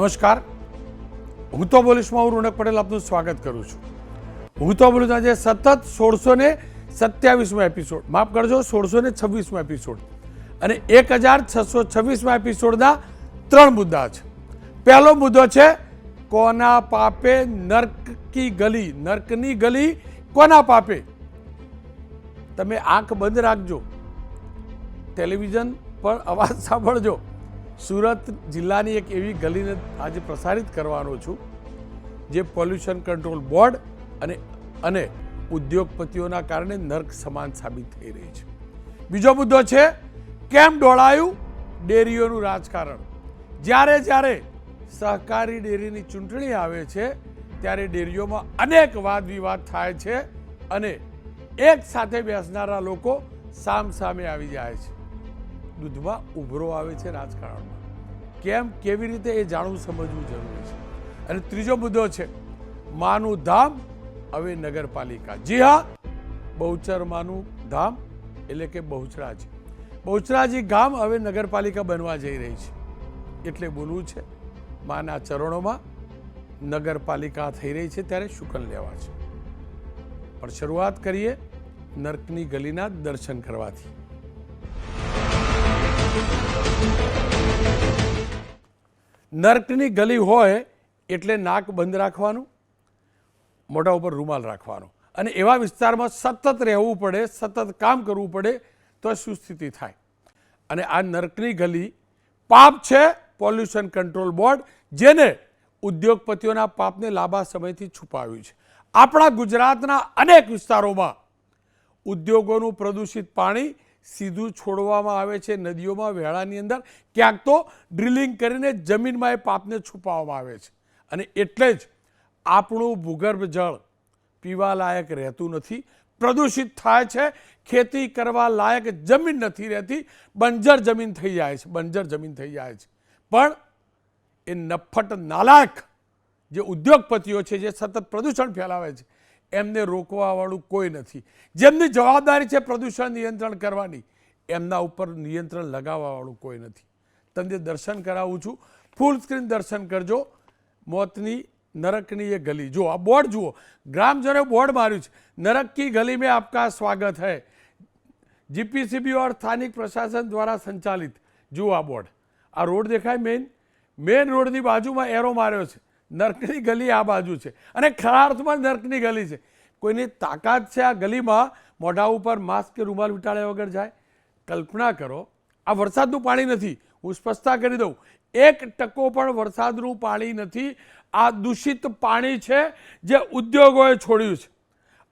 નમસ્કાર, હું તો બોલીશમાં હું રોનક પટેલ આપનું સ્વાગત કરું છું. હું તો બોલું આજે સતત 1627મો એપિસોડ, માફ કરજો 1626મો એપિસોડ અને 1626મા એપિસોડના 3 મુદ્દા છે. પહેલો મુદ્દો છે કોના પાપે નર્ક કી ગલી, નર્કની ગલી કોના પાપે. તમે આંખ બંધ રાખજો, ટેલિવિઝન પર અવાજ સાંભળજો. સુરત જિલ્લાની એક એવી ગલીને આજે પ્રસારિત કરવાનો છું જે પોલ્યુશન કંટ્રોલ બોર્ડ અને ઉદ્યોગપતિઓના કારણે નર્ક સમાન સાબિત થઈ રહી છે. બીજો મુદ્દો છે કેમ દોડાયું ડેરીઓનું રાજકારણ. જ્યારે જ્યારે સહકારી ડેરીની ચૂંટણી આવે છે ત્યારે ડેરીઓમાં અનેક વાદ વિવાદ થાય છે અને એક સાથે બેસનારા લોકો સામે આવી જાય છે. દૂધમાં ઉભરો આવે છે રાજકારણમાં. કેમ, કેવી રીતે એ જાણવું સમજવું જરૂરી છે. અને ત્રીજો મુદ્દો છે માનું ધામ હવે નગરપાલિકા. જી હા, બહુચરમાનું ધામ એટલે કે બહુચરાજી. બહુચરાજી ગામ હવે નગરપાલિકા બનવા જઈ રહી છે. એટલે બોલવું છે માના ચરણોમાં નગરપાલિકા થઈ રહી છે ત્યારે શુકન લેવા છે. પણ શરૂઆત કરીએ નર્કની ગલીના દર્શન કરવાથી. નર્કની ગલી હોય એટલે નાક બંધ રાખવાનું, મોઢા ઉપર રૂમાલ રાખવાનો અને એવા વિસ્તારમાં સતત રહેવું પડે, સતત કામ કરવું પડે તો શું સ્થિતિ થાય. અને આ નર્કની ગલી પાપ છે પોલ્યુશન કંટ્રોલ બોર્ડ, જેને ઉદ્યોગપતિઓના પાપને લાંબા સમયથી છુપાવ્યું છે. આપણા ગુજરાતના અનેક વિસ્તારોમાં ઉદ્યોગોનું પ્રદૂષિત પાણી સીધું છોડવામાં આવે છે નદીઓમાં, વેળાની અંદર, ક્યાંક તો ડ્રિલિંગ કરીને જમીનમાં એ પાપને છુપાવવામાં આવે છે. અને એટલે જ આપણું ભૂગર્ભ જળ પીવા લાયક રહેતું નથી, પ્રદૂષિત થાય છે, ખેતી કરવા લાયક જમીન નથી રહેતી, બંજર જમીન થઈ જાય છે, બંજર જમીન થઈ જાય છે. પણ એ નફ્ફટ નાલાયક જે ઉદ્યોગપતિઓ છે જે સતત પ્રદૂષણ ફેલાવે છે એમને રોકવાવાળું કોઈ નથી. જેમની જવાબદારી છે પ્રદૂષણ નિયંત્રણ કરવાની, એમના ઉપર નિયંત્રણ લગાવવાવાળું કોઈ નથી. તમને દર્શન કરાવું છું, ફૂલ સ્ક્રીન દર્શન કરજો. મોતની નરકની એ ગલી જુઓ, આ બોર્ડ જુઓ, ગ્રામજનોએ બોર્ડ માર્યું છે નરક કી ગલી में आपका स्वागत है, जीपीसीबी और સ્થાનિક પ્રશાસન દ્વારા સંચાલિત. જુઓ આ બોર્ડ, આ રોડ દેખાય, મેઇન રોડની બાજુમાં એરો માર્યો છે. નર્કની ગલી આ બાજુ છે અને ખરા અર્થમાં નર્કની ગલી છે. કોઈની તાકાત છે આ ગલીમાં મોઢા ઉપર માસ્ક કે રૂમાલ વીંટાળ્યા વગર જાય? કલ્પના કરો, આ વરસાદનું પાણી નથી, હું સ્પષ્ટતા કરી દઉં, 1% પણ વરસાદનું પાણી નથી. આ દૂષિત પાણી છે જે ઉદ્યોગોએ છોડ્યું છે.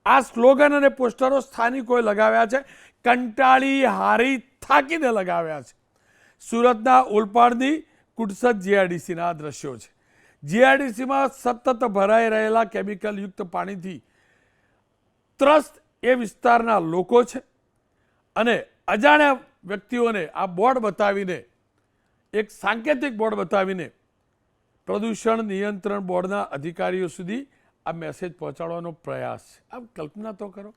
આ સ્લોગન અને પોસ્ટરો સ્થાનિકોએ લગાવ્યા છે, કંટાળી હારી થાકીને લગાવ્યા છે. સુરતના ઓલપાડની કુડસદ જીઆઈડીસીના દ્રશ્યો છે. જીઆઈડીસીમાં સતત ભરાઈ રહેલા કેમિકલયુક્ત પાણીથી ત્રસ્ત એ વિસ્તારના લોકો છે અને અજાણ્યા વ્યક્તિઓને આ બોર્ડ બતાવીને, એક સાંકેતિક બોર્ડ બતાવીને પ્રદૂષણ નિયંત્રણ બોર્ડના અધિકારીઓ સુધી આ મેસેજ પહોંચાડવાનો પ્રયાસ છે. આપ કલ્પના તો કરો,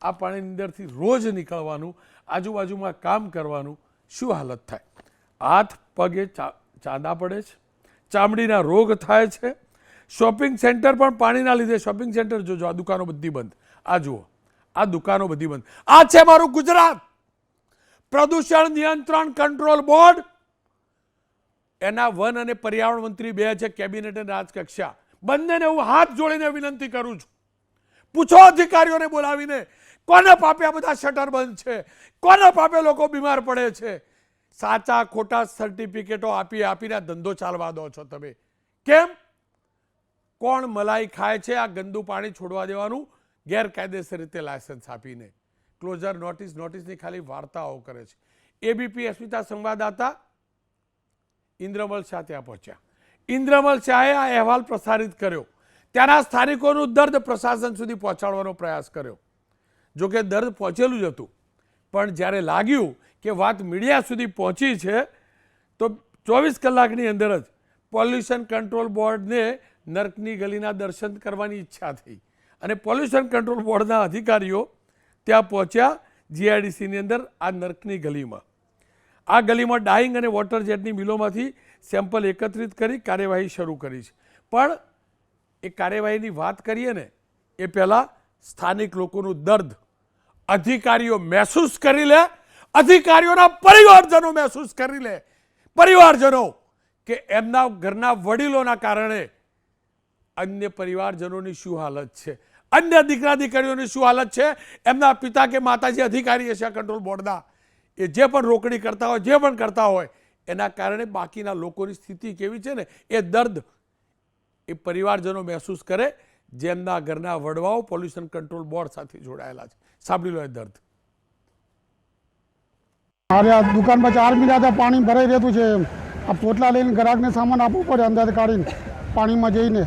આ પાણીની અંદરથી રોજ નીકળવાનું, આજુબાજુમાં કામ કરવાનું, શું હાલત થાય. હાથ પગે ચાંદા પડે છે, ચામડીના રોગ થાય છે. શોપિંગ સેન્ટર પણ પાણીના લીધે, શોપિંગ સેન્ટર જોજો, આ દુકાનો બધી બંધ. આ જુઓ, આ દુકાનો બધી બંધ. આ છે મારું ગુજરાત. પ્રદૂષણ નિયંત્રણ કંટ્રોલ બોર્ડ, એના વન અને પર્યાવરણ મંત્રી 2 છે, કેબિનેટ અને રાજકક્ષા. બંનેને હું હાથ જોડીને વિનંતી કરું છું, પૂછો અધિકારીઓને બોલાવીને, કોને પાપે આ બધા શટર બંધ છે, કોને પાપે લોકો બીમાર પડે છે. સાચા ખોટા સર્ટિફિકેટો આપીને ધંધો ચાલવા દો છો તમે. કેમ? કોણ મલાઈ ખાય છે આ ગંદુ પાણી છોડવા દેવાનું ગેરકાયદેસર રીતે લાયસન્સ આપીને? ક્લોઝર નોટિસની ખાલી વાર્તાઓ કરે છે. એબીપી અસ્મિતા સંવાદદાતા ઇન્દ્રમલ શાહ ત્યાં પહોંચ્યા. ઇન્દ્રમલ શાહે આ અહેવાલ પ્રસારિત કર્યો, ત્યાંના સ્થાનિકોનું દર્દ પ્રશાસન સુધી પહોંચાડવાનો પ્રયાસ કર્યો. જોકે દર્દ પહોંચેલું જ હતું, પણ જ્યારે લાગ્યું કે વાત મીડિયા સુધી પહોંચી છે તો 24 કલાકની અંદર જ પોલ્યુશન કંટ્રોલ બોર્ડને નર્કની ગલીના દર્શન કરવાની ઈચ્છા થઈ અને પોલ્યુશન કંટ્રોલ બોર્ડના અધિકારીઓ ત્યાં પહોંચ્યા જીઆઈડીસીની અંદર આ નર્કની ગલીમાં. આ ગલીમાં ડાઇંગ અને વોટર જેટની મિલોમાંથી સેમ્પલ એકત્રિત કરી કાર્યવાહી શરૂ કરી છે. પણ એ કાર્યવાહીની વાત કરીએ ને એ પહેલાં સ્થાનિક લોકોનું દર્દ અધિકારીઓ મહેસૂસ કરી લે, અધિકારીઓના પરિવારજનો મહેસૂસ કરી લે, પરિવારજનો કે એમના ઘરના વડીલોના કારણે અન્ય પરિવારજનોની શું હાલત છે, અન્ય દીકરા દીકરીઓની શું હાલત છે, એમના પિતા કે માતાજી અધિકારી હશે કંટ્રોલ બોર્ડના, એ જે પણ રોકડી કરતા હોય, જે પણ કરતા હોય, એના કારણે બાકીના લોકોની સ્થિતિ કેવી છે ને એ દર્દ એ પરિવારજનો મહેસૂસ કરે જેમના ઘરના વડવાઓ પોલ્યુશન કંટ્રોલ બોર્ડ સાથે જોડાયેલા છે. સાંભળી લો એ દર્દ. અરે આ દુકાનમાં 4 મહિનાથી પાણી ભરાઈ રહેતું છે. આ પોટલા લઈને ગ્રાહકને સામાન આપવું પડે અંદર કાઢીને પાણીમાં જઈને.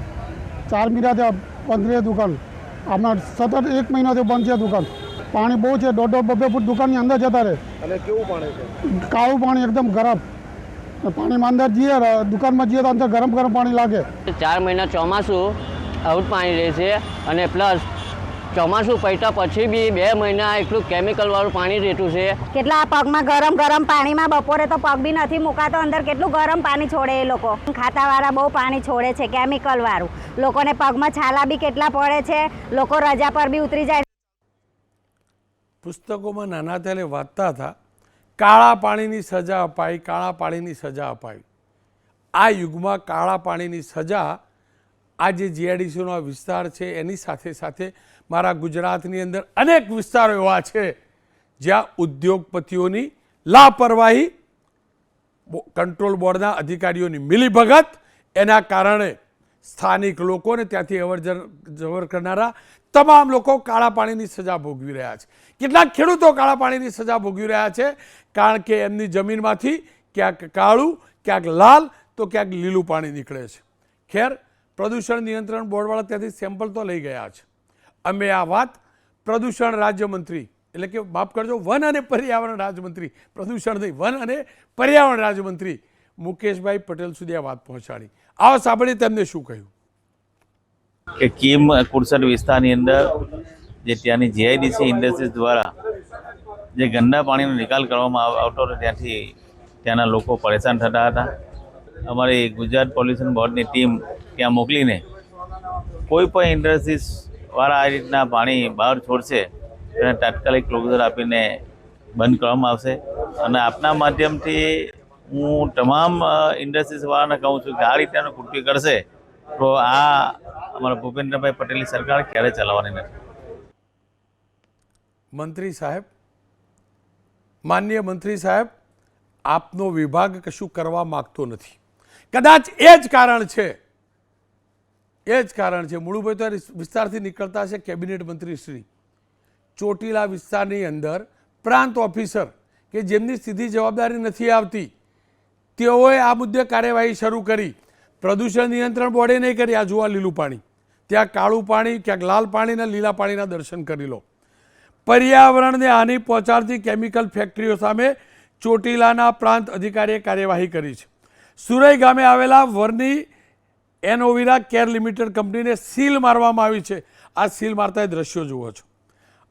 4 મહિનાથી બંધ રહે દુકાન. આમાં સતત 1 મહિનાથી બંધ છે દુકાન. પાણી બહુ છે, 1.5-2 ફૂટ દુકાનની અંદર જતા રહે. અને કેવું પાણી છે? કાળું પાણી એકદમ ગરમ. પાણીમાં અંદર જઈએ, દુકાનમાં જઈએ તો અંદર ગરમ ગરમ પાણી લાગે. 4 મહિના ચોમાસું આવું પાણી રહે છે અને પ્લસ ચોમાસું પૈટા પછી બી 2 મહિના એટલું કેમિકલવાળું પાણી રહેતું છે. કેટલા પગમાં ગરમ ગરમ પાણીમાં બપોરે તો પગ બી નથી મુકાતો, અંદર કેટલું ગરમ પાણી છોડે એ લોકો. ખાતાવાળા બહુ પાણી છોડે છે કેમિકલવાળું. લોકોને પગમાં છાલા બી કેટલા પડે છે, લોકો રજા પર બી ઉતરી જાય. પુસ્તકોમાં નાના ત્યારે વાંચતા હતા કાળા પાણીની સજા અપાઈ, કાળા પાણીની સજા અપાઈ. આ યુગમાં કાળા પાણીની સજા આ જે જીઆઈડીસીનો આ વિસ્તાર છે એની સાથે સાથે મારા ગુજરાતની અંદર અનેક વિસ્તારો એવા છે જ્યાં ઉદ્યોગપતિઓની લાપરવાહી, કંટ્રોલ બોર્ડના અધિકારીઓની મિલીભગત, એના કારણે સ્થાનિક લોકોને ત્યાંથી અવર જવર કરનારા તમામ લોકો કાળા પાણીની સજા ભોગવી રહ્યા છે. કેટલાક ખેડૂતો કાળા પાણીની સજા ભોગવી રહ્યા છે કારણ કે એમની જમીનમાંથી ક્યાંક કાળું, ક્યાંક લાલ તો ક્યાંક લીલું પાણી નીકળે છે. ખેર, પ્રદૂષણ નિયંત્રણ બોર્ડવાળા ત્યાંથી સેમ્પલ તો લઈ ગયા છે. અમે આ વાત પ્રદૂષણ રાજ્યમંત્રી એટલે કે માફ કરજો વન અને પર્યાવરણ રાજ્યમંત્રી, પ્રદૂષણ નહીં, વન અને પર્યાવરણ રાજ્યમંત્રી મુકેશભાઈ પટેલ સુધી આ વાત પહોંચાડી. આવો સાંભળીએ તેમને શું કહ્યું. કે કીમ કુરસર વિસ્તારની અંદર જે ત્યાંની જીઆઈડીસી ઇન્ડસ્ટ્રીઝ દ્વારા જે ગંદા પાણીનો નિકાલ કરવામાં આવતો હતો ત્યાંથી ત્યાંના લોકો પરેશાન થતા હતા. અમારી ગુજરાત પોલ્યુશન બોર્ડની ટીમ ત્યાં મોકલીને કોઈ પણ ઇન્ડસ્ટ્રીઝવાળા આ રીતના પાણી બહાર છોડશે તેને તાત્કાલિક ક્લોઝર આપીને બંધ કરવામાં આવશે. અને આપના માધ્યમથી હું તમામ ઇન્ડસ્ટ્રીઝવાળાને કહું છું કે આ રીતના કૃત્ય કરશે તો આ અમારા ભૂપેન્દ્રભાઈ પટેલની સરકાર ક્યારે ચલાવવાની નથી. મંત્રી સાહેબ, માનનીય મંત્રી સાહેબ, આપનો વિભાગ કશું કરવા માગતો નથી. કદાચ એ જ કારણ છે, એ જ કારણ છે. મુળુભાઈ તો વિસ્તારથી નીકળતા છે કેબિનેટ મંત્રી શ્રી. ચોટીલા વિસ્તારની અંદર પ્રાંત ઓફિસર કે જેમની સીધી જવાબદારી નથી આવતી તેઓએ આ મુદ્દે કાર્યવાહી શરૂ કરી. પ્રદૂષણ નિયંત્રણ બોર્ડે નહીં કરી. આ જુઓ લીલું પાણી, ત્યાં કાળું પાણી, ક્યાંક લાલ પાણીના લીલા પાણીના દર્શન કરી લો. પર્યાવરણને હાનિ પહોંચાડતી કેમિકલ ફેક્ટરીઓ સામે ચોટીલાના પ્રાંત અધિકારીએ કાર્યવાહી કરી છે. સુરઈ ગામે આવેલા વરની એનોવીરા કેર લિમિટેડ કંપનીને સીલ મારવામાં આવી છે. આ સીલ મારતા એ દ્રશ્યો જુઓ છો.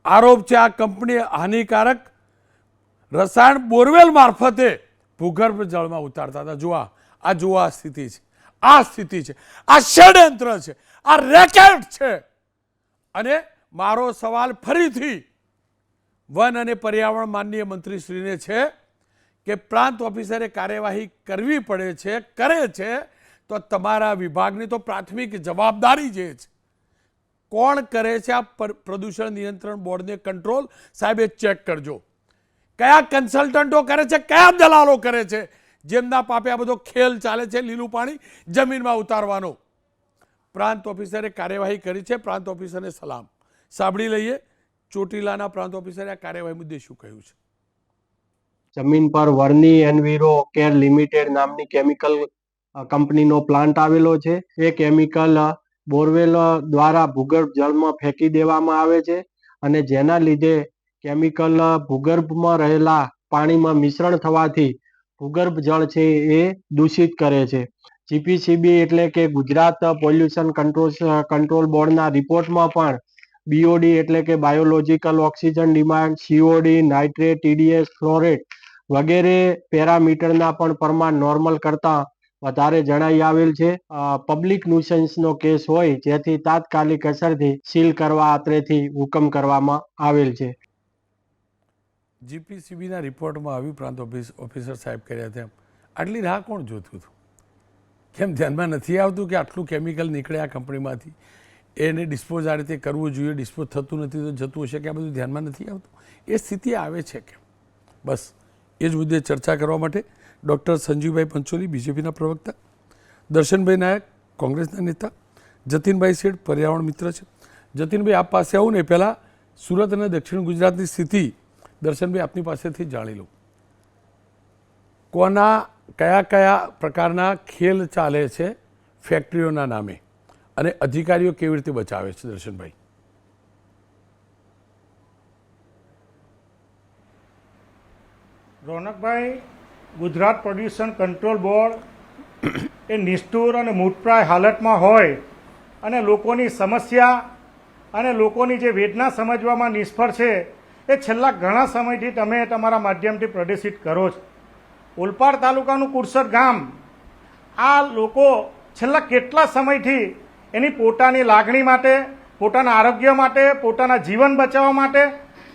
આરોપ છે આ કંપની હાનિકારક રસાયણ બોરવેલ મારફતે ભૂગર્ભ જળમાં ઉતારતા હતા. જુઓ આ સ્થિતિ છે, આ સ્થિતિ છે, આ ષડયંત્ર છે, આ રેકેટ છે. અને મારો સવાલ ફરીથી વન અને પર્યાવરણ માનનીય મંત્રીશ્રીને છે કે પ્રાંત ઓફિસરે કાર્યવાહી કરવી પડે છે, કરે છે તો તમારા વિભાગની તો પ્રાથમિક જવાબદારી જે છે કોણ કરે છે આ પ્રદૂષણ નિયંત્રણ બોર્ડને કંટ્રોલ, સાહેબ એ ચેક કરજો. કયા કન્સલ્ટન્ટો કરે છે, કયા દલાલો કરે છે જેમના પાપે આ બધો ખેલ ચાલે છે લીલું પાણી જમીનમાં ઉતારવાનો. પ્રાંત ઓફિસરે કાર્યવાહી કરી છે, પ્રાંત ઓફિસરને સલામ. સાંભળી લઈએ ચોટીલાના પ્રાંત ઓફિસરે આ કાર્યવાહી મુદ્દે શું કહ્યું છે. જમીન પર વર્ની એનવીરો કેર લિમિટેડ નામની કેમિકલ કંપનીનો પ્લાન્ટ આવેલો છે. એ કેમિકલ બોરવેલ દ્વારા ભૂગર્ભ જળમાં ફેંકી દેવામાં આવે છે અને જેના લીધે કેમિકલ ભૂગર્ભમાં રહેલા પાણીમાં મિશ્રણ થવાથી ભૂગર્ભ જળ છે એ દૂષિત કરે છે. જીપીસીબી એટલે કે ગુજરાત પોલ્યુશન કંટ્રોલ બોર્ડના રિપોર્ટમાં પણ બીઓડી એટલે કે biological oxygen demand, COD, nitrate, TDS, flow rate વગેરે પેરામીટરના પણ પ્રમાણ નોર્મલ કરતાં વધારે જણાઈ આવેલ છે. પબ્લિક ન્યુસન્સનો કેસ હોય જેથી તાત્કાલિક અસરથી સીલ કરવા આત્રેથી હુકમ કરવામાં આવેલ છે. જીપીસીબીના રિપોર્ટમાં આવ્યું, પ્રાંત ઓફિસર સાહેબ કર્યા તેમ, આટલી રાહ કોણ જોતું હતું? કેમ ધ્યાનમાં નથી આવતું કે આટલું કેમિકલ નીકળે આ કંપનીમાંથી, એને ડિસ્પોઝ આ રીતે કરવું જોઈએ, ડિસ્પોઝ થતું નથી તો જતું હશે કે આ બધું ધ્યાનમાં નથી આવતું? એ સ્થિતિ આવે છે કેમ? બસ એ જ મુદ્દે ચર્ચા કરવા માટે ડૉક્ટર સંજીવભાઈ પંચોલી બીજેપીના પ્રવક્તા, દર્શનભાઈ નાયક કોંગ્રેસના નેતા, જતીનભાઈ શેઠ પર્યાવરણ મિત્ર છે. જતીનભાઈ આપ પાસે આવું ને પહેલાં સુરત અને દક્ષિણ ગુજરાતની સ્થિતિ દર્શનભાઈ આપની પાસેથી જાણી લઉં. કયા કયા પ્રકારના ખેલ ચાલે છે ફેક્ટરીઓના નામે અને અધિકારીઓ કેવી રીતે બચાવે છે? Darshanbhai. રોનકભાઈ, Gujarat pollution control board એ નિષ્ઠુર અને મૂઢપ્રાય હાલતમાં હોય અને લોકોની સમસ્યા અને લોકોની જે વેદના સમજવામાં નિષ્ફળ છે એ છેલ્લા ઘણા સમયથી તમે તમારા માધ્યમથી પ્રદર્શિત કરો છો. ઓલપાડ તાલુકાનું કુરસદ ગામ, આ લોકો છેલ્લા કેટલા સમયથી એની પોતાની લાગણી માટે, પોતાના આરોગ્ય માટે, પોતાના જીવન બચાવવા માટે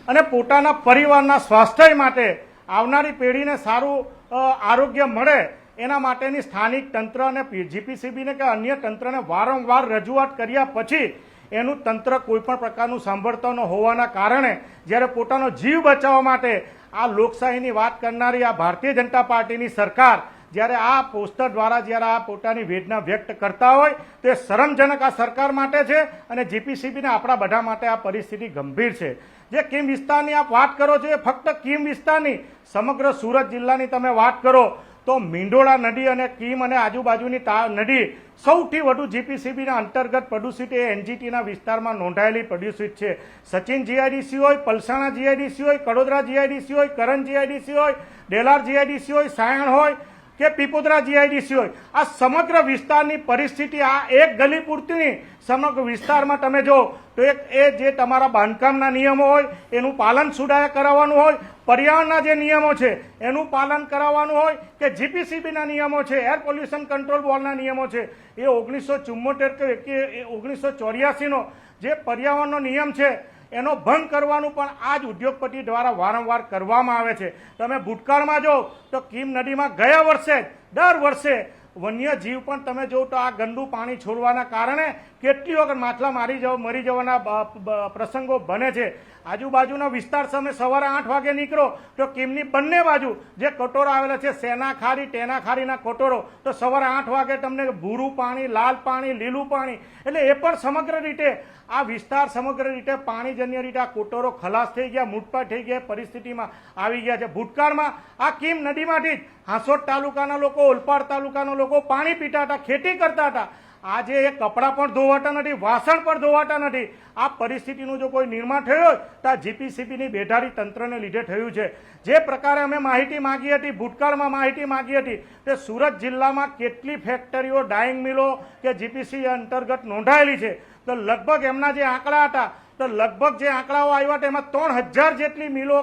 અને પોતાના પરિવારના સ્વાસ્થ્ય માટે, આવનારી પેઢીને સારું આરોગ્ય મળે એના માટેની સ્થાનિક તંત્ર અને જીપીસીબીને કે અન્ય તંત્રને વારંવાર રજૂઆત કર્યા પછી એનું તંત્ર કોઈપણ પ્રકારનું સાંભળતો ન હોવાના કારણે જ્યારે પોતાનો જીવ બચાવવા માટે આ લોકશાહીની વાત કરનારી આ ભારતીય જનતા પાર્ટીની સરકાર જ્યારે આ પોસ્ટર દ્વારા જ્યારે આ પોતાની વેદના વ્યક્ત કરતા હોય તો એ શરમજનક આ સરકાર માટે છે અને જીપીસીબીને આપણા બધા માટે આ પરિસ્થિતિ ગંભીર છે. જે કીમ વિસ્તારની આપ વાત કરો છો એ ફક્ત કીમ વિસ્તારની, સમગ્ર સુરત જિલ્લાની તમે વાત કરો તો મીંડોળા નદી અને કીમ અને આજુબાજુની નદી સૌથી વધુ જીપીસીબીના અંતર્ગત પ્રદૂષિત એ એનજીટીના વિસ્તારમાં નોંધાયેલી પ્રદૂષિત છે. સચિન જીઆઈડીસી હોય, પલસાણા જીઆઈડીસી હોય, કડોદરા જીઆઈડીસી હોય, કરંજ જીઆઈડીસી હોય, ડેલાર જીઆઈડીસી હોય, સાયણ હોય કે પીપોદરા જીઆઈડીસી હોય, આ સમગ્ર વિસ્તારની પરિસ્થિતિ આ એક ગલી પૂરતીની સમગ્ર વિસ્તારમાં તમે જો તો એ જે તમારા બાંધકામના નિયમો હોય એનું પાલન સુધારા કરાવવાનું હોય, પર્યાવરણના જે નિયમો છે એનું પાલન કરાવવાનું હોય કે જીપીસીબીના નિયમો છે, એર પોલ્યુશન કંટ્રોલ બોર્ડના નિયમો છે, એ 1974 કે 1984નો જે પર્યાવરણનો નિયમ છે એનો ભંગ કરવાનું પણ આ જ ઉદ્યોગપતિ દ્વારા વારંવાર કરવામાં આવે છે. તમે ભૂતકાળમાં જો તો કીમ નદીમાં ગયા વર્ષે દર વર્ષે વન્ય જીવ પણ તમે જો તો આ ગંદુ પાણી છોડવાના કારણે કેટલી વખત માછલા મરી જવાના પ્રસંગો બને છે. આજુબાજુના વિસ્તાર સામે સવારે 8 વાગે નીકળો તો કીમની બંને બાજુ જે કટોરો આવેલા છે સેના ખારી ટેના ખારીના કટોરો, તો સવારે 8 વાગે તમને ભૂરું પાણી, લાલ પાણી, લીલું પાણી, એટલે એ પણ સમગ્ર રીતે આ વિસ્તાર સમગ્ર રીતે પાણીજન્ય રીતે આ કોટોરો ખલાસ થઈ ગયા, મૂઠપાટ થઈ ગયા પરિસ્થિતિમાં આવી ગયા છે. ભૂતકાળમાં આ કીમ નદીમાંથી જ હાંસોદ તાલુકાના લોકો, ઓલપાડ તાલુકાના લોકો પાણી પીતા હતા, ખેતી કરતા હતા. આજે એ કપડાં પણ ધોવાતા નથી, વાસણ પણ ધોવાતા નથી. આ પરિસ્થિતિનું જો કોઈ નિર્માણ થયું હોય તો આ જીપીસીબીની બેધારી તંત્રને લીધે થયું છે. જે પ્રકારે અમે માહિતી માંગી હતી, ભૂતકાળમાં માહિતી માંગી હતી કે સુરત જિલ્લામાં કેટલી ફેક્ટરીઓ, ડાઇંગ મિલો કે જીપીસી અંતર્ગત નોંધાયેલી છે, તો લગભગ એમના જે આંકડા હતા તો લગભગ જે આંકડાઓ આવ્યા હતા એમાં 3000 જેટલી મિલો,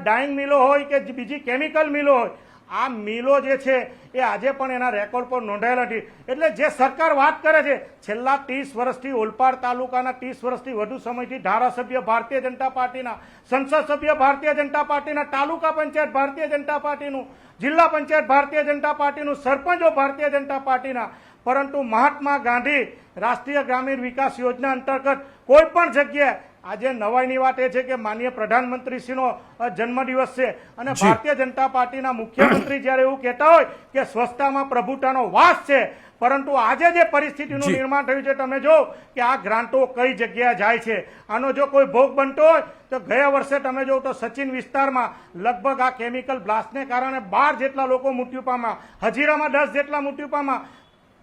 ડાઇંગ મિલો હોય કે બીજી કેમિકલ મિલો હોય, આ મિલો જે છે એ આજે પણ એના રેકોર્ડ પર નોંધાયેલા નથી. એટલે જે સરકાર વાત કરે છે છેલ્લા 30 વર્ષથી ઓલપાડ તાલુકાના 30 વર્ષથી વધુ સમયથી ધારાસભ્ય ભારતીય જનતા પાર્ટીના, સંસદ સભ્ય ભારતીય જનતા પાર્ટીના, તાલુકા પંચાયત ભારતીય જનતા પાર્ટીનું, જિલ્લા પંચાયત ભારતીય જનતા પાર્ટીનું, સરપંચો ભારતીય જનતા પાર્ટીના, પરંતુ મહાત્મા ગાંધી રાષ્ટ્રીય ગ્રામીણ વિકાસ યોજના અંતર્ગત કોઈ પણ જગ્યાએ આજે નવાઈની વાત એ છે કે માનનીય પ્રધાનમંત્રીશ્રીનો જન્મદિવસ છે અને ભારતીય જનતા પાર્ટીના મુખ્યમંત્રી જ્યારે એવું કહેતા હોય કે સ્વચ્છતામાં પ્રભુતાનો વાસ છે, પરંતુ આજે જે પરિસ્થિતિનું નિર્માણ થયું છે તમે જો કે આ ગ્રાન્ટો કઈ જગ્યાએ જાય છે. આનો જો કોઈ ભોગ બનતો હોય તો ગયા વર્ષે તમે જો તો સચિન વિસ્તારમાં લગભગ આ કેમિકલ બ્લાસ્ટને કારણે 12 જેટલા લોકો મૃત્યુ પામ્યા, હજીરામાં 10 જેટલા મૃત્યુ પામ્યા.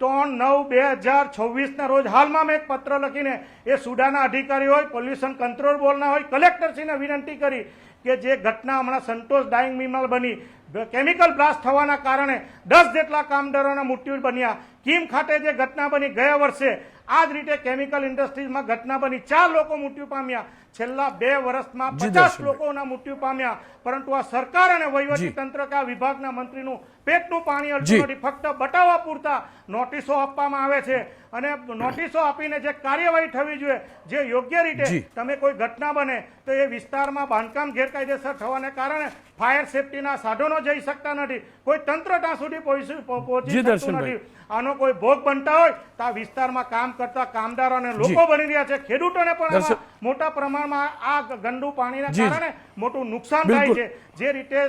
3/9/2026ના રોજ હાલમાં મેં એક પત્ર લખીને એ સુડાના અધિકારી હોય, પોલ્યુશન કંટ્રોલ બોર્ડના હોય, કલેક્ટરશ્રીને વિનંતી કરી કે જે ઘટના હમણાં સંતોષ ડાઇંગ મિલ બની કેમિકલ બ્લાસ્ટ થવાના કારણે 10 જેટલા કામદારોના મૃત્યુ બન્યા. કીમ ખાતે જે ઘટના બની ગયા વર્ષે આ જ રીતે કેમિકલ ઇન્ડસ્ટ્રીઝમાં ઘટના બની, 4 લોકો મૃત્યુ પામ્યા. છેલ્લા 2 વર્ષમાં જી 50 દર્શનભાઈ. લોકોના મૃત્યુ પામ્યા. પરંતુ આ સરકાર અને વહીવટી તંત્ર કે આ વિભાગના મંત્રીનું પેટનું પાણી હલતું નથી. ફક્ત બટાવા પૂરતા નોટિસો આપવામાં આવે છે અને નોટિસો આપીને જે કાર્યવાહી થવી જોઈએ, જે યોગ્ય રીતે જી. તમે કોઈ ઘટના બને તો એ વિસ્તારમાં બાંધકામ ગેરકાયદેસર થવાને કારણે ફાયર સેફટીના સાધનો જઈ શકતા નથી, કોઈ તંત્ર ત્યાં સુધી પહોંચી જી શકતું દર્શનભાઈ. નથી. આનો કોઈ ભોગ બનતા હોય તો આ વિસ્તારમાં કામ કરતા કામદારો અને લોકો બની રહ્યા છે. ખેડૂતોને પણ દર્શન- આમાં મોટા પ્રમાણમાં આ ગંદુ પાણીના જી. કારણે મોટું નુકસાન બિલકુલ. થાય છે. જે રીતે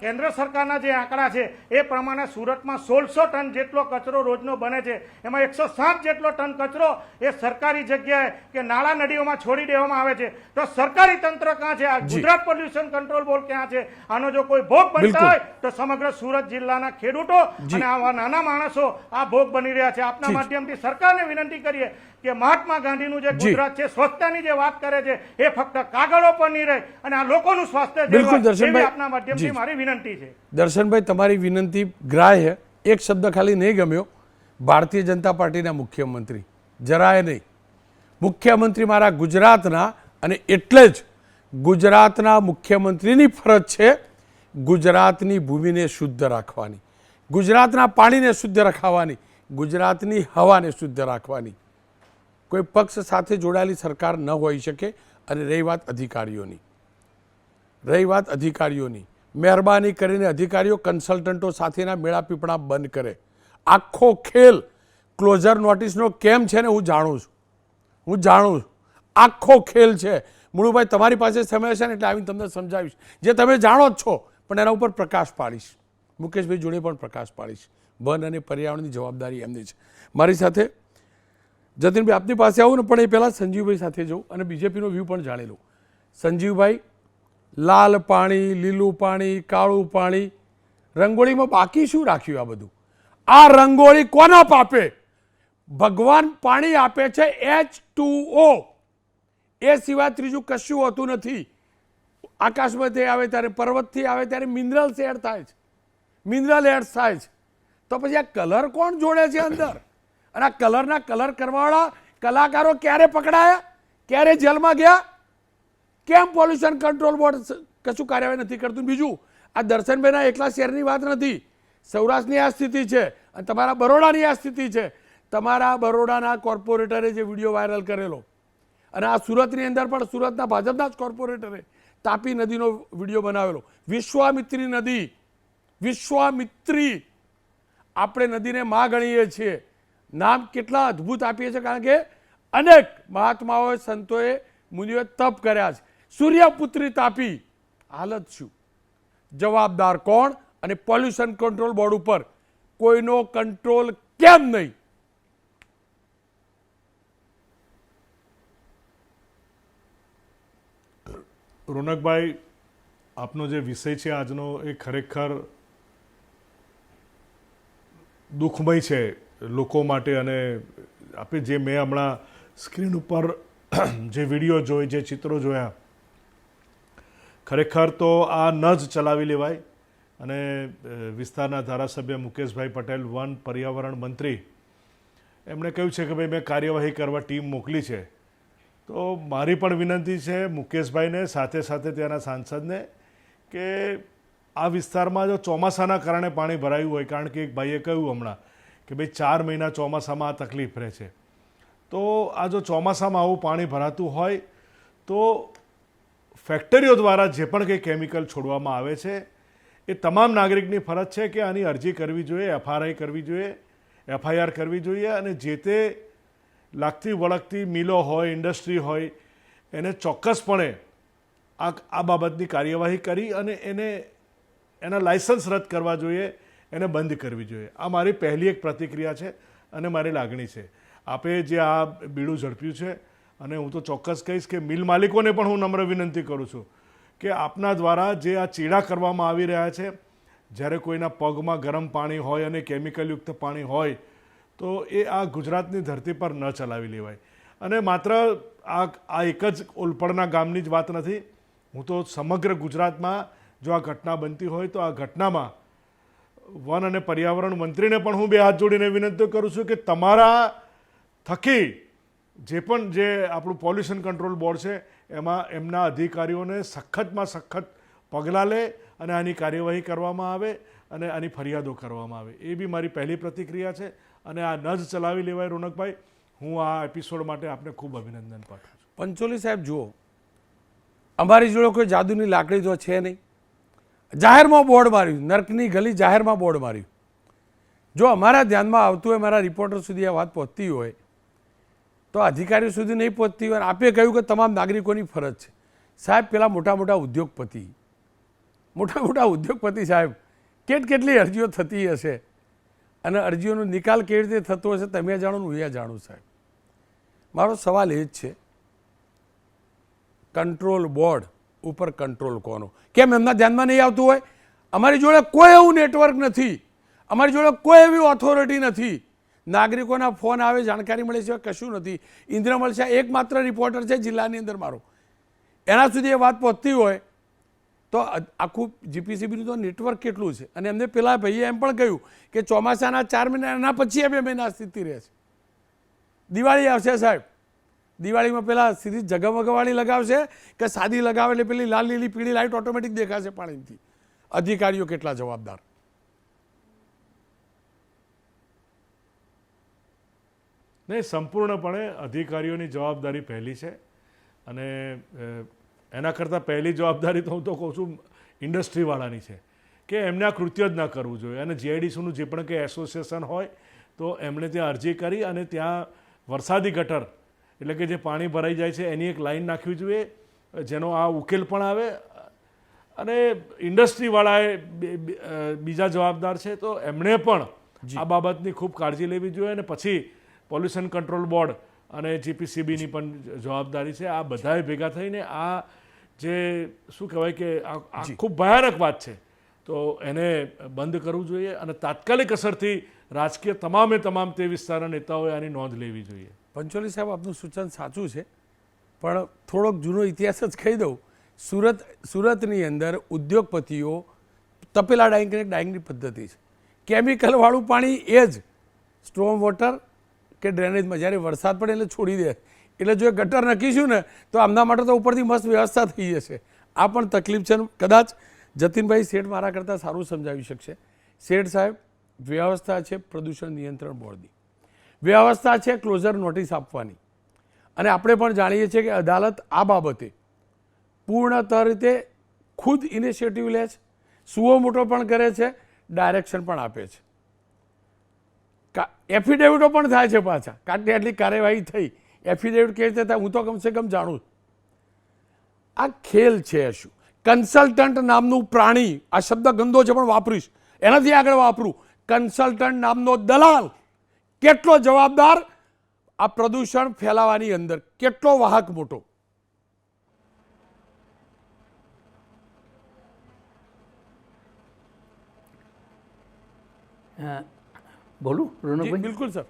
કેન્દ્ર સરકારના જે આંકડા છે એ પ્રમાણે સુરતમાં 1600 ટન જેટલો કચરો રોજનો બને છે. એમાં 107 જેટલો ટન કચરો એ સરકારી જગ્યાએ કે નાળા નદીઓમાં છોડી દેવામાં આવે છે. તો સરકારી તંત્ર ક્યાં છે? આ જી. ગુજરાત પોલ્યુશન કંટ્રોલ બોર્ડ ક્યાં છે? આનો જો કોઈ ભોગ બિલકુલ. બનતા હોય તો સમગ્ર સુરત જિલ્લાના ખેડૂતો જી. અને આવા નાના માણસો આ ભોગ બની રહ્યા છે. આપના જી. માધ્યમથી સરકારને વિનંતી કરીએ કે મહાત્મા ગાંધીનું જે જી. ગુજરાત છે, સ્વચ્છતાની જે વાત કરે છે એ ફક્ત કાગળો પર નહીં રહે અને આ લોકોનું સ્વાસ્થ્ય બિલકુલ જળવાય દર્શનભાઈ. એવી આપના માધ્યમથી જી. મારી વિનંતી છે. દર્શનભાઈ, તમારી વિનંતી ગ્રાહ્ય. એક શબ્દ ખાલી નહીં ગમ્યો, ભારતીય જનતા પાર્ટીના મુખ્યમંત્રી. જરાય નહીં. મુખ્યમંત્રી મારા ગુજરાતના, અને એટલે જ ગુજરાતના મુખ્યમંત્રીની ફરજ છે ગુજરાતની ભૂમિને શુદ્ધ રાખવાની, ગુજરાતના પાણીને શુદ્ધ રખાવાની, ગુજરાતની હવાને શુદ્ધ રાખવાની. કોઈ પક્ષ સાથે જોડાયેલી સરકાર ન હોઈ શકે. અને રહી વાત અધિકારીઓની, મહેરબાની કરીને અધિકારીઓ કન્સલ્ટન્ટો સાથેના મેળાપીપણા બંધ કરે. આખો ખેલ ક્લોઝર નોટિસનો કેમ છે ને હું જાણું છું. આખો ખેલ છે. મુળુભાઈ, તમારી પાસે સમય છે ને એટલે આવીને તમને સમજાવીશ. જે તમે જાણો જ છો પણ એના ઉપર પ્રકાશ પાડીશ. મુકેશભાઈ જોડે પણ પ્રકાશ પાડીશ. વન અને પર્યાવરણની જવાબદારી એમની છે. મારી સાથે જતીનભાઈ આપની પાસે આવું ને, પણ એ પહેલાં સંજીવભાઈ સાથે જવું અને બીજેપીનો વ્યૂ પણ જાણી લઉં. સંજીવભાઈ, લાલ પાણી, લીલું પાણી, કાળું પાણી, રંગોળીમાં બાકી શું રાખ્યું? આ બધું આ રંગોળી કોના પાપે? ભગવાન પાણી આપે છે H2O, એ સિવાય ત્રીજું કશું હોતું નથી. આકાશમાંથી આવે ત્યારે, પર્વતથી આવે ત્યારે મિનરલ્સ એડ થાય છે, મિનરલ એડ થાય છે. તો પછી આ કલર કોણ જોડે છે અંદર? અને આ કલર કરવાવાળા કલાકારો ક્યારે પકડાયા? ક્યારે જેલમાં ગયા? કેમ પોલ્યુશન કંટ્રોલ બોર્ડ કશું કાર્યવાહી નથી કરતું? બીજું, આ દર્શનભાઈના એકલા શહેરની વાત નથી. સૌરાષ્ટ્રની આ સ્થિતિ છે અને તમારા બરોડાની આ સ્થિતિ છે. તમારા બરોડાના કોર્પોરેટરે જે વિડીયો વાયરલ કરેલો, અને આ સુરતની અંદર પણ સુરતના ભાજપના જ કોર્પોરેટરે તાપી નદીનો વિડીયો બનાવેલો. વિશ્વામિત્રી નદી, વિશ્વામિત્રી આપણે નદીને માં ગણીએ છીએ. નામ કેટલા અદ્ભુત આપીએ છીએ, કારણ કે અનેક મહાત્માઓએ, સંતોએ, મુનિઓએ તપ કર્યા છે. સૂર્યપુત્રી તાપી, હાલત શું? જવાબદાર કોણ? અને પોલ્યુશન કંટ્રોલ બોર્ડ ઉપર કોઈનો કંટ્રોલ કેમ નહીં? રોનકભાઈ, આપનો જે વિષય છે આજનો એ ખરેખર દુઃખમય છે લોકો માટે. અને આપણે જે મેં હમણાં સ્ક્રીન ઉપર જે વિડીયો જોઈ, જે ચિત્રો જોયા, ખરેખર તો આ ન જ ચલાવી લેવાય. અને વિસ્તારના ધારાસભ્ય મુકેશભાઈ પટેલ, વન પર્યાવરણ મંત્રી, એમણે કહ્યું છે કે ભાઈ મેં કાર્યવાહી કરવા ટીમ મોકલી છે. તો મારી પણ વિનંતી છે મુકેશભાઈને, સાથે સાથે ત્યાંના સાંસદને, કે આ વિસ્તારમાં જો ચોમાસાના કારણે પાણી ભરાયું હોય, કારણ કે એક ભાઈએ કહ્યું હમણાં કે ભાઈ 4 મહિના ચોમાસામાં આ તકલીફ રહે છે, તો આ જો ચોમાસામાં આવું પાણી ભરાતું હોય તો ફેક્ટરીઓ દ્વારા જે પણ કંઈ કેમિકલ છોડવામાં આવે છે એ તમામ નાગરિકની ફરજ છે કે આની અરજી કરવી જોઈએ, FIR કરવી જોઈએ અને જે તે લાગતી વળગતી મિલો હોય, ઇન્ડસ્ટ્રી હોય, એને ચોક્કસપણે આ બાબતની કાર્યવાહી કરી અને એના લાયસન્સ રદ કરવા જોઈએ, એને બંધ કરવી જોઈએ. આ મારી પહેલી એક પ્રતિક્રિયા છે અને મારી લાગણી છે. આપે જે આ બીડું ઝડપ્યું છે, અને હું તો ચોક્કસ કહીશ કે મિલ માલિકોને પણ હું નમ્ર વિનંતી કરું છું કે આપના દ્વારા જે આ ચીડા કરવામાં આવી રહ્યા છે, જ્યારે કોઈના પગમાં ગરમ પાણી હોય અને કેમિકલયુક્ત પાણી હોય, તો એ આ ગુજરાતની ધરતી પર ન ચલાવી લેવાય. અને માત્ર આ એક જ ઓલપડના ગામની જ વાત નથી, હું તો સમગ્ર ગુજરાતમાં જો આ ઘટના બનતી હોય તો આ ઘટનામાં વન અને પર્યાવરણ મંત્રીને પણ હું બે હાથ જોડીને વિનંતી કરું છું કે તમારા થકી જે આપણું પોલ્યુશન કંટ્રોલ બોર્ડ છે એમાં એમના અધિકારીઓને સખતમાં સખત પગલાં લે અને આની કાર્યવાહી કરવામાં આવે અને આની ફરિયાદો કરવામાં આવે, એ બી મારી પહેલી પ્રતિક્રિયા છે. અને આ ન જ ચલાવી લેવાય રોનકભાઈ, હું આ એપિસોડ માટે આપને ખૂબ અભિનંદન પાઠવું છું. પંચોલી સાહેબ જુઓ, અમારી જોડે કોઈ જાદુની લાકડી તો છે નહીં. જાહેરમાં બોર્ડ માર્યું, નર્કની ગલી જાહેરમાં બોર્ડ માર્યું. જો અમારા ધ્યાનમાં આવતું હોય, મારા રિપોર્ટર સુધી આ વાત પહોંચતી હોય તો અધિકારીઓ સુધી નહીં પહોંચતી હોય. આપે કહ્યું કે તમામ નાગરિકોની ફરજ છે. સાહેબ પેલા મોટા મોટા ઉદ્યોગપતિ સાહેબ કેટલી અરજીઓ થતી હશે અને અરજીઓનો નિકાલ કેવી રીતે થતો હશે તમે જાણો ને હું એ જાણું. સાહેબ મારો સવાલ એ જ છે, કંટ્રોલ બોર્ડ ઉપર કંટ્રોલ કોનો? કેમ એમના ધ્યાનમાં નહીં આવતું હોય? અમારી જોડે કોઈ એવું નેટવર્ક નથી, અમારી જોડે કોઈ એવી ઓથોરિટી નથી. નાગરિકોના ફોન આવે, જાણકારી મળે છે, કશું નથી. ઇન્દ્રમલ શાહ એકમાત્ર રિપોર્ટર છે જિલ્લાની અંદર મારો, એના સુધી એ વાત પહોંચતી હોય તો આખું જીપીસીબીનું તો નેટવર્ક કેટલું છે. અને એમને પેલા ભાઈએ એમ પણ કહ્યું કે ચોમાસાના 4 મહિના, એના પછી 2 મહિના સ્થિતિ રહે છે. દિવાળી આવશે સાહેબ, દિવાળીમાં પેલા સીધી જગમગવાળી લગાવશે કે સાદી લગાવે એટલે પેલી લાલ લીલી પીળી લાઇટ ઓટોમેટિક દેખાશે પાણીથી? અધિકારીઓ કેટલા જવાબદાર? નહીં, સંપૂર્ણપણે અધિકારીઓની જવાબદારી પહેલી છે. અને એના કરતાં પહેલી જવાબદારી તો હું તો કહું છું ઇન્ડસ્ટ્રીવાળાની છે કે એમને આ કૃત્ય જ ના કરવું જોઈએ. અને જીઆઈડીસીનું જે પણ કંઈ એસોસિએશન હોય તો એમણે ત્યાં અરજી કરી અને ત્યાં વરસાદી ગટર એટલે કે જે પાણી ભરાઈ જાય છે એની એક લાઈન નાખવી જોઈએ, જેનો આ ઉકેલ પણ આવે. અને ઇન્ડસ્ટ્રીવાળાએ બીજા જવાબદાર છે તો એમણે પણ આ બાબતની ખૂબ કાળજી લેવી જોઈએ. અને પછી પોલ્યુશન કંટ્રોલ બોર્ડ અને જીપીસીબીની પણ જવાબદારી છે. આ બધાએ ભેગા થઈને આ જે શું કહેવાય કે આ ખૂબ ભયાનક વાત છે તો એને બંધ કરવું જોઈએ. અને તાત્કાલિક અસરથી રાજકીય તમામ તે વિસ્તારના નેતાઓએ આની નોંધ લેવી જોઈએ. પંચોલી સાહેબ આપનું સૂચન સાચું છે, પણ થોડોક જૂનો ઇતિહાસ જ કહી દઉં. સુરતની અંદર ઉદ્યોગપતિઓ તપેલા ડાઇંગની પદ્ધતિ છે. કેમિકલવાળું પાણી એ જ સ્ટ્રોમ વોટર કે ડ્રેનેજમાં જ્યારે વરસાદ પડે એટલે છોડી દે. એટલે જો એ ગટર નાખીશું ને તો આમના માટે તો ઉપરથી મસ્ત વ્યવસ્થા થઈ જશે. આ પણ તકલીફ છે. કદાચ જતીનભાઈ શેઠ મારા કરતાં સારું સમજાવી શકશે. શેઠ સાહેબ, વ્યવસ્થા છે પ્રદૂષણ નિયંત્રણ બોર્ડની, વ્યવસ્થા છે ક્લોઝર નોટિસ આપવાની. અને આપણે પણ જાણીએ છીએ કે અદાલત આ બાબતે પૂર્ણતઃ રીતે ખુદ ઇનિશિયેટિવ લે છે, સુઓ મોટો પણ કરે છે, ડાયરેક્શન પણ આપે છે. એફિડેવિટો પણ થાય છે પાછા, કારણ કે આટલી કાર્યવાહી થઈ. એફિડેવિટ કેવી રીતે થાય હું તો કમસે કમ જાણું. આ ખેલ છે શું? કન્સલ્ટન્ટ નામનું પ્રાણી, આ શબ્દ ગંદો છે પણ વાપરીશ, એનાથી આગળ વાપરું. કન્સલ્ટન્ટ નામનો દલાલ કેટલો જવાબદાર આ પ્રદૂષણ ફેલાવાની અંદર, કેટલો વાહક મોટો. બોલું રોનકભાઈ? બિલકુલ સર.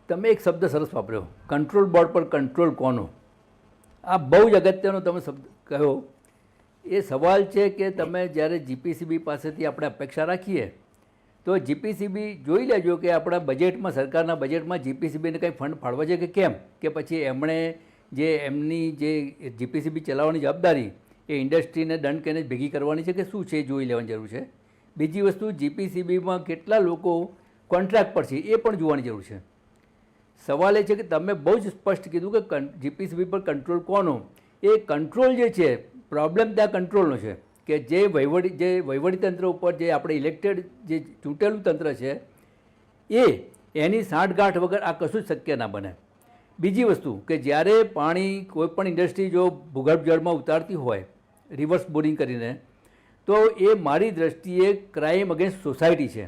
તમે એક શબ્દ સરસ વાપર્યો, કંટ્રોલ બોર્ડ પર કંટ્રોલ કોનો? આ બહુ જ અગત્યનો તમે શબ્દ કહ્યો. એ સવાલ છે કે તમે જ્યારે જીપીસીબી પાસેથી આપણે અપેક્ષા રાખીએ તો જીપીસીબી જોઈ લેજો કે આપણા બજેટમાં, સરકારના બજેટમાં જીપીસીબીને કંઈ ફંડ ફાળવા છે કે કેમ, કે પછી એમણે જે એમની જે જીપીસીબી ચલાવવાની જવાબદારી એ ઇન્ડસ્ટ્રીને દંડ કરીને ભેગી કરવાની છે કે શું છે એ જોઈ લેવાની જરૂર છે. બીજી વસ્તુ, જીપીસીબીમાં કેટલા લોકો કોન્ટ્રાક્ટ પર છે એ પણ જોવાની જરૂર છે. સવાલ એ છે કે તમે બહુ જ સ્પષ્ટ કીધું કે જીપીસીબી પર કંટ્રોલ કોનો? એ કંટ્રોલ જે છે, પ્રોબ્લેમ ત્યાં કંટ્રોલનો છે કે જે વહીવટી તંત્ર ઉપર જે આપણે ઇલેક્ટેડ જે ચૂંટેલું તંત્ર છે એની સાંઠગાંઠ વગર આ કશું જ શક્ય ના બને. બીજી વસ્તુ કે જ્યારે પાણી કોઈ પણ ઇન્ડસ્ટ્રી જો ભૂગર્ભ જળમાં ઉતારતી હોય રિવર્સ બોરિંગ કરીને, તો એ મારી દ્રષ્ટિએ ક્રાઇમ અગેન્સ્ટ સોસાયટી છે.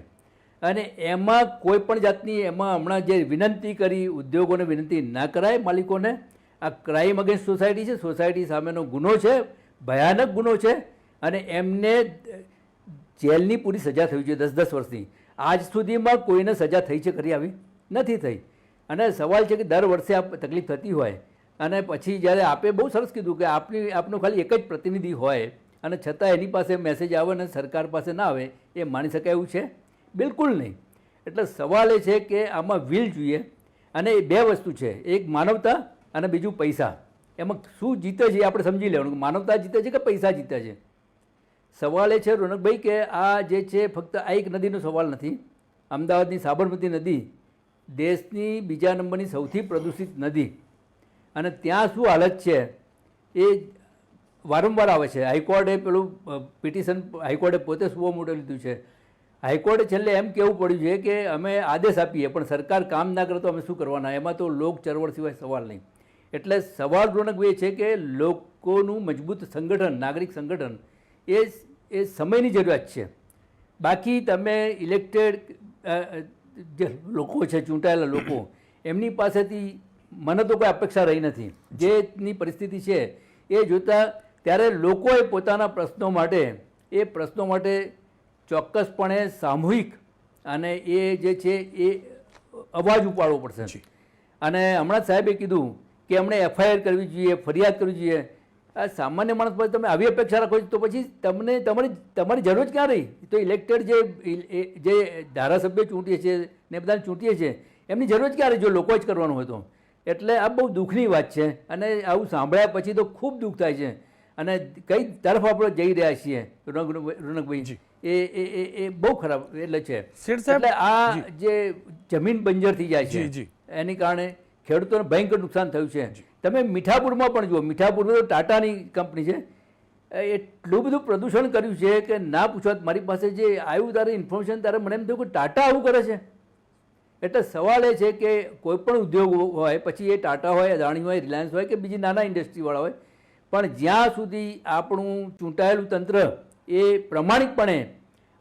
અને એમાં કોઈ પણ જાતની એમાં હમણાં જે વિનંતી કરી ઉદ્યોગોને વિનંતી ના કરાય માલિકોને, આ ક્રાઇમ અગેન્સ્ટ સોસાયટી છે, સોસાયટી સામેનો ગુનો છે, ભયાનક ગુનો છે. અને એમને જેલની પૂરી સજા થવી જોઈએ, 10-10 વર્ષની. આજ સુધીમાં કોઈને સજા થઈ છે ખરી? આવી નથી થઈ. અને સવાલ છે કે દર વર્ષે આ તકલીફ થતી હોય અને પછી જ્યારે આપે બહુ સરસ કીધું કે આપનો ખાલી એક જ પ્રતિનિધિ હોય અને છતાં એની પાસે મેસેજ આવે ને સરકાર પાસે ના આવે એ માની શકાય એવું છે? બિલકુલ નહીં. એટલે સવાલ એ છે કે આમાં વિલ જોઈએ, અને એ બે વસ્તુ છે, એક માનવતા અને બીજું પૈસા. એમાં શું જીતે છે એ આપણે સમજી લેવાનું કે માનવતા જીતે છે કે પૈસા જીતે છે. સવાલ એ છે રોનકભાઈ કે આ જે છે ફક્ત આ એક નદીનો સવાલ નથી. અમદાવાદની સાબરમતી નદી દેશની બીજા નંબરની સૌથી પ્રદૂષિત નદી, અને ત્યાં શું હાલત છે એ વારંવાર આવે છે. હાઈકોર્ટે પેલું પિટિશન હાઈકોર્ટે પોતે શું મોટું લીધું છે. હાઈકોર્ટે છેલ્લે એમ કહેવું પડ્યું છે કે અમે આદેશ આપીએ પણ સરકાર કામ ના કરે તો અમે શું કરવાના, એમાં તો લોક ચળવળ સિવાય સવાલ નહીં. એટલે સવાલ રોનકભાઈ એ છે કે લોકોનું મજબૂત સંગઠન, નાગરિક સંગઠન એ સમયની જરૂરિયાત છે. બાકી તમે ઇલેક્ટેડ જે લોકો છે, ચૂંટાયેલા લોકો, એમની પાસેથી મને તો કોઈ અપેક્ષા રહી નથી. જેની પરિસ્થિતિ છે એ જોતાં ત્યારે લોકોએ પોતાના પ્રશ્નો માટે ચોક્કસપણે સામૂહિક અને એ જે છે એ અવાજ ઉપાડવો પડશે. અને હમણાં સાહેબે કીધું કે એમણે એફઆઈઆર કરવી જોઈએ, ફરિયાદ કરવી જોઈએ. આ સામાન્ય માણસ પર તમે આવી અપેક્ષા રાખો તો પછી તમારી જરૂર જ ક્યાં રહી? તો ઇલેક્ટેડ જે ધારાસભ્ય ચૂંટીએ છીએ ને બધાને ચૂંટીએ છીએ એમની જરૂર જ ક્યાં રહી જો લોકો જ કરવાનું હોય તો? એટલે આ બહુ દુઃખની વાત છે, અને આવું સાંભળ્યા પછી તો ખૂબ દુઃખ થાય છે. અને કઈ તરફ આપણે જઈ રહ્યા છીએ રોનકભાઈ, એ બહુ ખરાબ એટલે છે. એટલે આ જે જમીન બંજર થઈ જાય છે એની કારણે ખેડૂતોને ભયંકર નુકસાન થયું છે. તમે મીઠાપુરમાં પણ જુઓ, મીઠાપુરમાં તો ટાટાની કંપની છે, એટલું બધું પ્રદૂષણ કર્યું છે કે ના પૂછવા. મારી પાસે જે આવ્યું તારે ઇન્ફોર્મેશન, ત્યારે મને એમ થયું કે ટાટા આવું કરે છે. એટલે સવાલ એ છે કે કોઈ પણ ઉદ્યોગ હોય, પછી એ ટાટા હોય, અદાણી હોય, રિલાયન્સ હોય કે બીજી નાના ઇન્ડસ્ટ્રીવાળા હોય, પણ જ્યાં સુધી આપણું ચૂંટાયેલું તંત્ર એ પ્રમાણિકપણે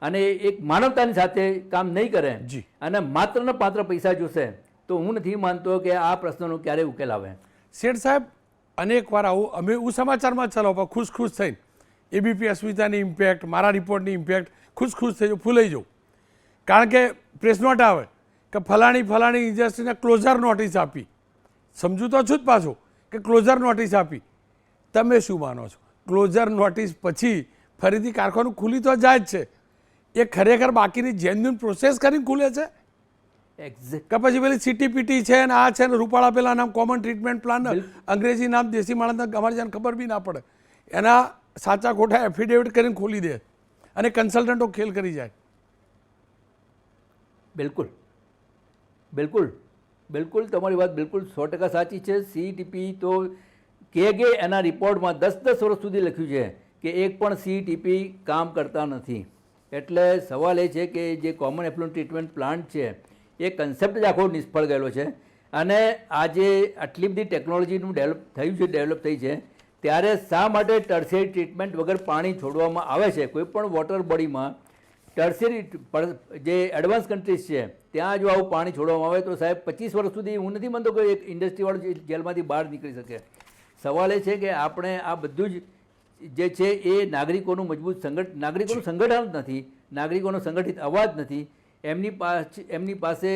અને એક માનવતાની સાથે કામ નહીં કરે અને માત્ર ને માત્ર પૈસા જોશે તો હું નથી માનતો કે આ પ્રશ્નનો ક્યારેય ઉકેલ આવે. શેઠ સાહેબ, અનેક વાર આવું અમે હું સમાચારમાં ચલાવો પણ ખુશ થઈને એબીપી અસ્મિતાની ઇમ્પેક્ટ, મારા રિપોર્ટની ઇમ્પેક્ટ, ખુશ થઈ જાઉં, ફૂલાઈ જાઉં. કારણ કે પ્રેસ નોટ આવે કે ફલાણી ઇન્ડસ્ટ્રીને ક્લોઝર નોટિસ આપી. સમજુ તો છું જ પાછું કે ક્લોઝર નોટિસ આપી. તમે શું માનો છો? ક્લોઝર નોટિસ પછી ફરીથી કારખાનું ખુલી તો જાય જ છે, એ ખરેખર બાકીની જેન્યુન પ્રોસેસ કરીને ખુલે છે કે પછી પેલી સીટીપીટી છે ને આ છે ને રૂપાળા પેલા નામ કોમન ટ્રીટમેન્ટ પ્લાન, અંગ્રેજી નામ દેશી માણસને અમારે જેને ખબર બી ના પડે, એના સાચા ખોટા એફિડેવિટ કરીને ખોલી દે અને કન્સલ્ટન્ટો ખેલ કરી જાય. બિલકુલ બિલકુલ બિલકુલ તમારી વાત બિલકુલ 100% સાચી છે. સીટીપી તો કે એના રિપોર્ટમાં 10 વર્ષ સુધી લખ્યું છે કે એક પણ સીટીપી કામ કરતા નથી. એટલે સવાલ એ છે કે જે કોમન એફ્લુએન્ટ ટ્રીટમેન્ટ પ્લાન્ટ છે એ કન્સેપ્ટ જ આખો નિષ્ફળ ગયેલો છે. અને આજે આટલી બધી ટેકનોલોજીનું ડેવલપ થઈ છે ત્યારે શા માટે ટર્શરી ટ્રીટમેન્ટ વગર પાણી છોડવામાં આવે છે? કોઈ પણ વોટર બોડીમાં ટર્શરી જે એડવાન્સ કન્ટ્રીઝ છે ત્યાં જો આવું પાણી છોડવામાં આવે તો સાહેબ 25 વર્ષ સુધી હું નથી માનતો કે એક ઇન્ડસ્ટ્રીવાળો જેલમાંથી બહાર નીકળી શકે. સવાલ એ છે કે આપણે આ બધું જ જે છે એ નાગરિકોનું મજબૂત નાગરિકોનું સંગઠન નથી, નાગરિકોનો સંગઠિત અવાજ નથી. એમની પાસે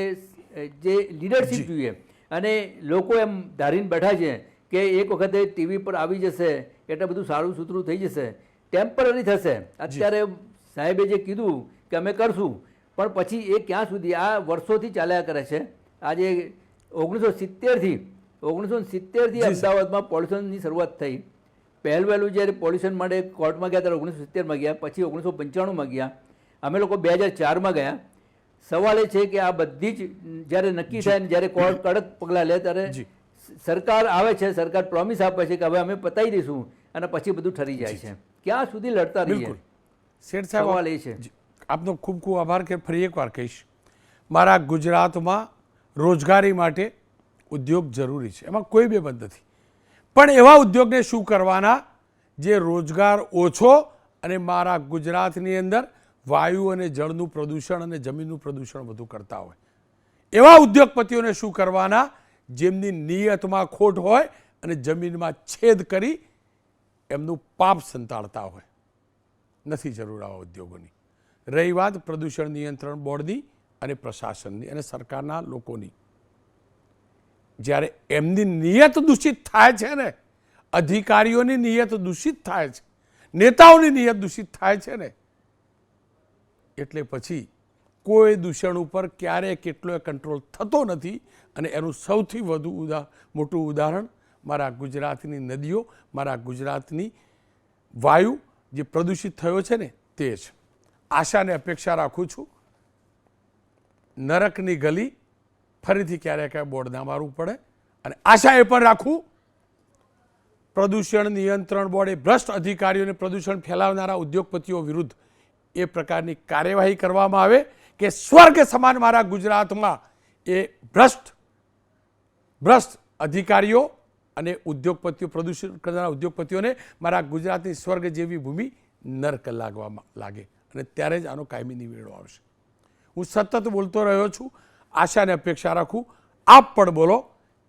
જે લીડરશિપ જોઈએ, અને લોકો એમ ધારીને બેઠા છે કે એક વખતે ટીવી પર આવી જશે એટલે બધું સારું સૂતરું થઈ જશે, ટેમ્પરરી થશે. અત્યારે સાહેબે જે કીધું કે અમે કરશું, પણ પછી એ ક્યાં સુધી? આ વર્ષોથી ચાલ્યા કરે છે. આજે 1970થી અમદાવાદમાં પોલ્યુશનની શરૂઆત થઈ. વહેલું જ્યારે પોલ્યુશન માટે કોર્ટમાં ગયા ત્યારે 1970માં ગયા, પછી 1995માં ગયા, અમે લોકો 2004માં ગયા. સવાલ એ છે કે આ બધી જ જ્યારે નક્કી થાય ને જ્યારે કોર્ટ કડક પગલાં લે ત્યારે સરકાર આવે છે, સરકાર પ્રોમિસ આપે છે કે હવે અમે પતાવી દઈશું, અને પછી બધું ઠરી જાય છે. ક્યાં સુધી લડતા રહીએ? શેઠ સાહેબ, સવાલ એ છે. આપનો ખૂબ ખૂબ આભાર. કે ફરી એકવાર કહીશ, મારા ગુજરાતમાં રોજગારી માટે ઉદ્યોગ જરૂરી છે, એમાં કોઈ બેબંધ નથી, પણ એવા ઉદ્યોગને શું કરવાના જે રોજગાર ઓછો અને મારા ગુજરાતની અંદર વાયુ અને જળનું પ્રદૂષણ અને જમીનનું પ્રદૂષણ વધુ કરતા હોય. એવા ઉદ્યોગપતિઓને શું કરવાના જેમની નિયતમાં ખોટ હોય અને જમીનમાં છેદ કરી એમનું પાપ સંતાડતા હોય. નથી જરૂર આવા ઉદ્યોગોની. રહી વાત પ્રદૂષણ નિયંત્રણ બોર્ડની અને પ્રશાસનની અને સરકારના લોકોની, જ્યારે એમની નિયત દૂષિત થાય છે ને, અધિકારીઓની નિયત દૂષિત થાય છે, નેતાઓની નિયત દૂષિત થાય છે ને, એટલે પછી કોઈ દૂષણ ઉપર ક્યારેય કેટલોય કંટ્રોલ થતો નથી. અને એનું સૌથી વધુ મોટું ઉદાહરણ મારા ગુજરાતની નદીઓ, મારા ગુજરાતની વાયુ જે પ્રદૂષિત થયો છે ને તે જ. આશા અને અપેક્ષા રાખું છું નરકની ગલી ફરીથી ક્યારેક બોર્ડ ના મારવું પડે. અને આશા એ પણ રાખું પ્રદૂષણ નિયંત્રણ બોર્ડ એ ભ્રષ્ટ અધિકારીઓને પ્રદૂષણ ફેલાવનારા ઉદ્યોગપતિઓ વિરુદ્ધ એ પ્રકારની કાર્યવાહી કરવામાં આવે કે સ્વર્ગ સમાન મારા ગુજરાતમાં એ ભ્રષ્ટ અધિકારીઓ અને ઉદ્યોગપતિઓ, પ્રદૂષણ કરનારા ઉદ્યોગપતિઓને મારા ગુજરાતની સ્વર્ગ જેવી ભૂમિ નર્ક લાગે. અને ત્યારે જ આનો કાયમી નિવેડો આવશે. હું સતત બોલતો રહ્યો છું, આશા અને અપેક્ષા રાખું આપ પણ બોલો,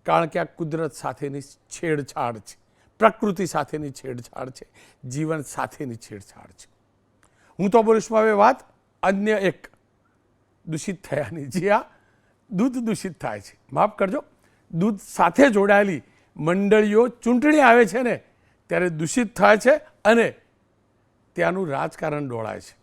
કારણ કે આ કુદરત સાથેની છેડછાડ છે, પ્રકૃતિ સાથેની છેડછાડ છે, જીવન સાથેની છેડછાડ છે. હું તો બોલીશ હવે વાત અન્ય એક દૂષિત થયાની, જે આ દૂધ દૂષિત થાય છે. માફ કરજો, દૂધ સાથે જોડાયેલી મંડળીઓ ચૂંટણી આવે છે ને ત્યારે દૂષિત થાય છે અને ત્યાંનું રાજકારણ ડોળાય છે.